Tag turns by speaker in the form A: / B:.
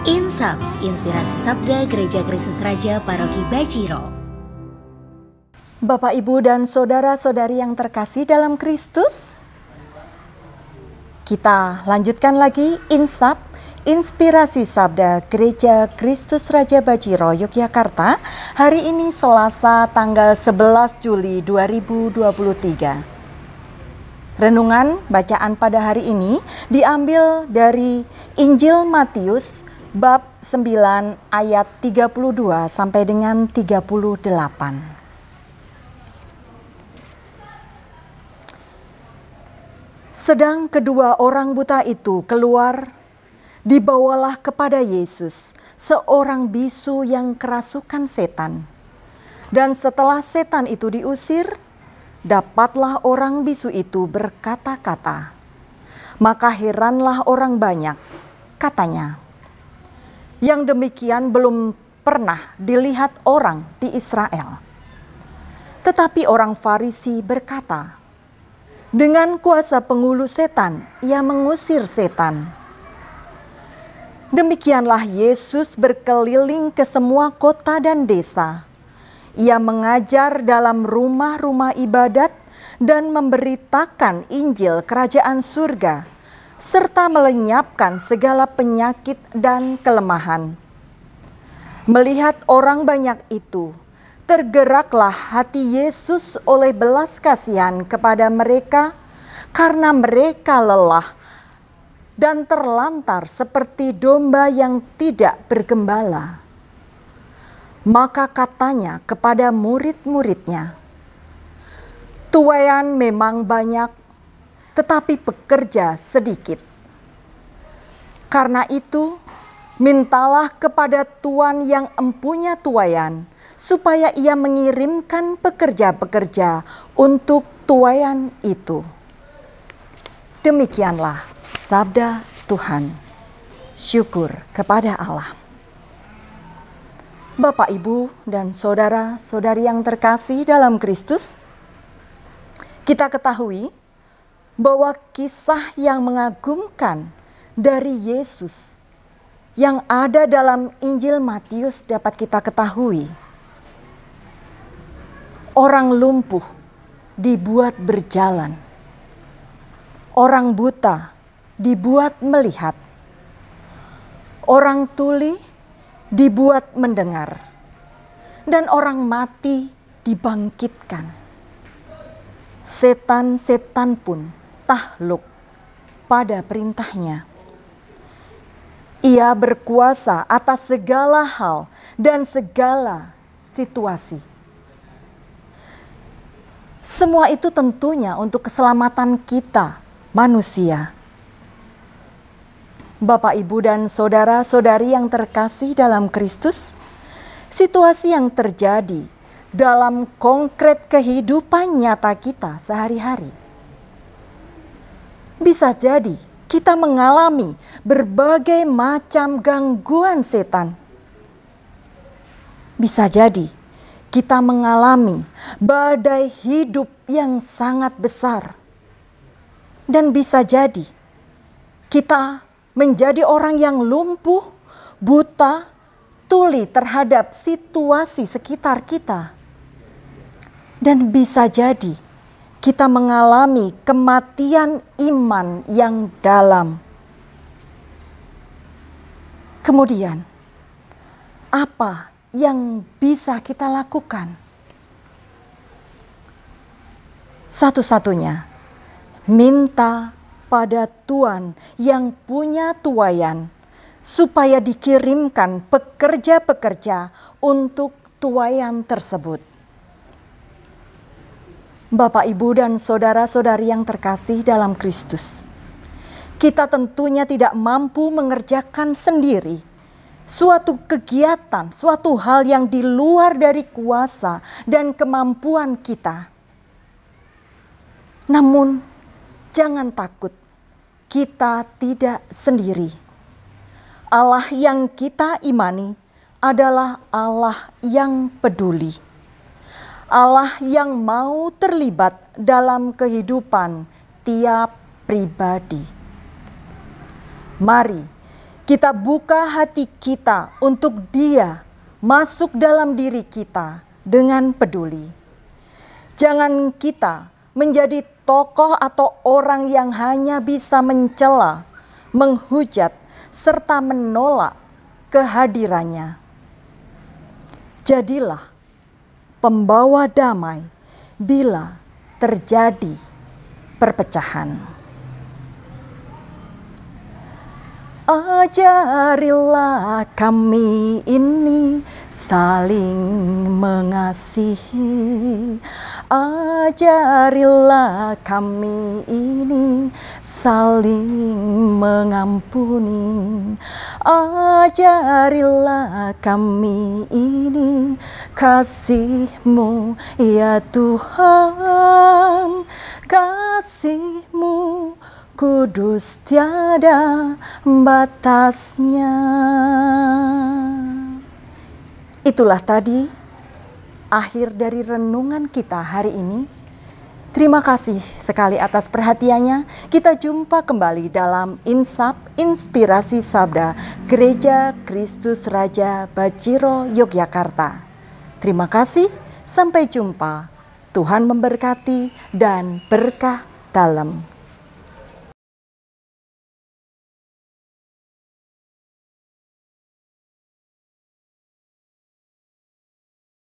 A: Insap, Inspirasi Sabda Gereja Kristus Raja Paroki Bajiro.
B: Bapak, Ibu, dan saudara-saudari yang terkasih dalam Kristus, kita lanjutkan lagi Insap, Inspirasi Sabda Gereja Kristus Raja Bajiro, Yogyakarta. Hari ini Selasa tanggal 11 Juli 2023. Renungan bacaan pada hari ini diambil dari Injil Matius bab 9 ayat 32 sampai dengan 38. Sedang kedua orang buta itu keluar, dibawalah kepada Yesus seorang bisu yang kerasukan setan. Dan setelah setan itu diusir, dapatlah orang bisu itu berkata-kata. Maka heranlah orang banyak, katanya, yang demikian belum pernah dilihat orang di Israel. Tetapi orang Farisi berkata, dengan kuasa pengulu setan, ia mengusir setan. Demikianlah Yesus berkeliling ke semua kota dan desa. Ia mengajar dalam rumah-rumah ibadat dan memberitakan Injil Kerajaan Surga, serta melenyapkan segala penyakit dan kelemahan. Melihat orang banyak itu, tergeraklah hati Yesus oleh belas kasihan kepada mereka, karena mereka lelah dan terlantar seperti domba yang tidak bergembala. Maka katanya kepada murid-muridnya, tuaian memang banyak, tetapi pekerja sedikit. Karena itu, mintalah kepada Tuan yang empunya tuaian, supaya ia mengirimkan pekerja-pekerja untuk tuaian itu. Demikianlah sabda Tuhan. Syukur kepada Allah. Bapak, Ibu, dan saudara-saudari yang terkasih dalam Kristus, kita ketahui bahwa kisah yang mengagumkan dari Yesus yang ada dalam Injil Matius dapat kita ketahui. Orang lumpuh dibuat berjalan, orang buta dibuat melihat, orang tuli dibuat mendengar, dan orang mati dibangkitkan. Setan-setan pun takluk pada perintahnya. Ia berkuasa atas segala hal dan segala situasi. Semua itu tentunya untuk keselamatan kita, manusia. Bapak, Ibu, dan saudara-saudari yang terkasih dalam Kristus, situasi yang terjadi dalam konkret kehidupan nyata kita sehari-hari. Bisa jadi kita mengalami berbagai macam gangguan setan. Bisa jadi kita mengalami badai hidup yang sangat besar. Dan bisa jadi kita menjadi orang yang lumpuh, buta, tuli terhadap situasi sekitar kita. Dan bisa jadi kita mengalami kematian iman yang dalam. Kemudian, apa yang bisa kita lakukan? Satu-satunya, minta pada Tuan yang punya tuaian, supaya dikirimkan pekerja-pekerja untuk tuaian tersebut. Bapak, Ibu, dan saudara-saudari yang terkasih dalam Kristus, kita tentunya tidak mampu mengerjakan sendiri suatu kegiatan, suatu hal yang di luar dari kuasa dan kemampuan kita. Namun, jangan takut, kita tidak sendiri. Allah yang kita imani adalah Allah yang peduli. Allah yang mau terlibat dalam kehidupan setiap pribadi. Mari kita buka hati kita untuk Dia masuk dalam diri kita dengan peduli. Jangan kita menjadi tokoh atau orang yang hanya bisa mencela, menghujat, serta menolak kehadirannya. Jadilah pembawa damai bila terjadi perpecahan. Ajarilah kami ini saling mengasihi. Ajarilah kami ini saling mengampuni. Ajarilah kami ini kasih-Mu ya Tuhan, kasih-Mu kudus tiada batasnya. Itulah tadi akhir dari renungan kita hari ini. Terima kasih sekali atas perhatiannya. Kita jumpa kembali dalam Insap Inspirasi Sabda Gereja Kristus Raja Bajiro Yogyakarta. Terima kasih, sampai jumpa. Tuhan memberkati dan berkah dalam